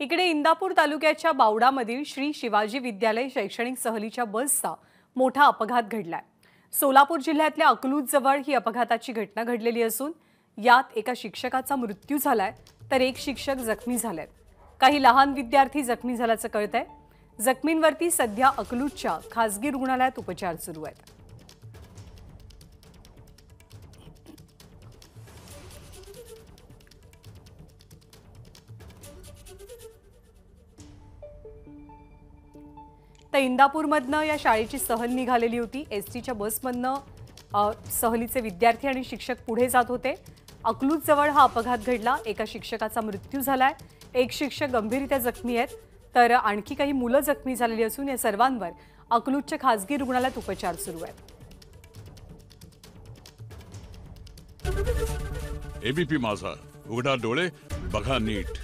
इकडे इंदापूर तालुक्याच्या बावडामधील श्री शिवाजी विद्यालय शैक्षणिक सहलीच्या बसचा मोठा अपघात घडलाय। सोलापूर जिल्ह्यातल्या अकलूज जवळ ही अपघाताची घटना घडलेली असून यात एका शिक्षकाचा मृत्यू झालाय तर एक शिक्षक जखमी झालेत। काही लहान विद्यार्थी जखमी झाल्याचं कळतंय। जखमींवरती सध्या अकलूजच्या खासगी रुग्णालयात उपचार सुरू आहेत। तर इंदापूरमधनं या शाळेची सहल निघालेली होती। एसटीच्या बसमधनं सहलीचे विद्यार्थी आणि शिक्षक पुढे जात होते। अकलूज जवळ हा अपघात घडला। एका शिक्षकाचा मृत्यू झालाय, एक शिक्षक गंभीररीत्या जखमी आहेत तर आणखी काही मुलं जखमी झालेली असून या सर्वांवर अकलूजच्या खासगी रुग्णालयात उपचार सुरू आहेत। एबीपी माझा, उघडा डोळे बघा नीट।